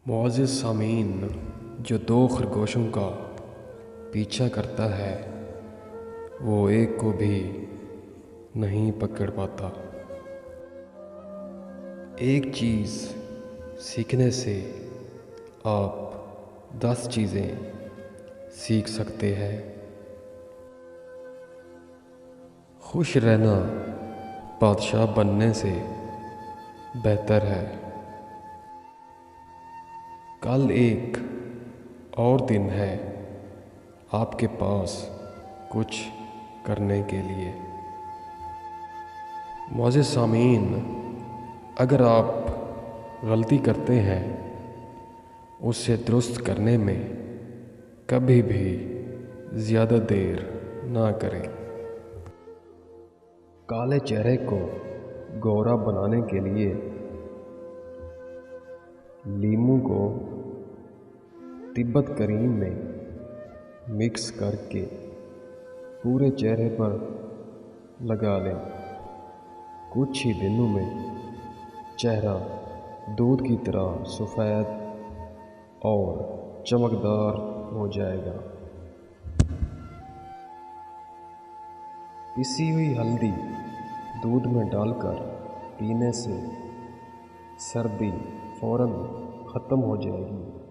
معزز سامعین، جو دو خرگوشوں کا پیچھا کرتا ہے وہ ایک کو بھی نہیں پکڑ پاتا۔ ایک چیز سیکھنے سے آپ 10 چیزیں سیکھ سکتے ہیں۔ خوش رہنا بادشاہ بننے سے بہتر ہے۔ کل ایک اور دن ہے آپ کے پاس کچھ کرنے کے لیے۔ معزز سامعین، اگر آپ غلطی کرتے ہیں اسے درست کرنے میں کبھی بھی زیادہ دیر نہ کریں۔ کالے چہرے کو گورا بنانے کے لیے لیموں کو تبت کریم میں مکس کر کے پورے چہرے پر لگا لیں۔ کچھ ہی دنوں میں چہرہ دودھ کی طرح سفید اور چمکدار ہو جائے گا۔ پسی ہوئی ہلدی دودھ میں ڈال کر پینے سے سردی فوراً ختم ہو جائے گی۔